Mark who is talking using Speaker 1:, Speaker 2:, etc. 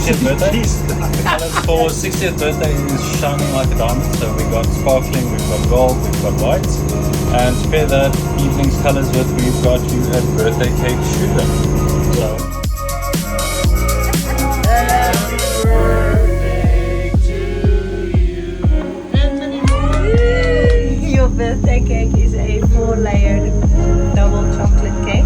Speaker 1: 60th birthday. Colours for 60th birthday is shining like a diamond. So we got sparkling, we've got gold, we've got white. And to pair that evening's colours with, we've got you a birthday cake shooter. So.
Speaker 2: Your birthday cake is a 4-layered double chocolate cake.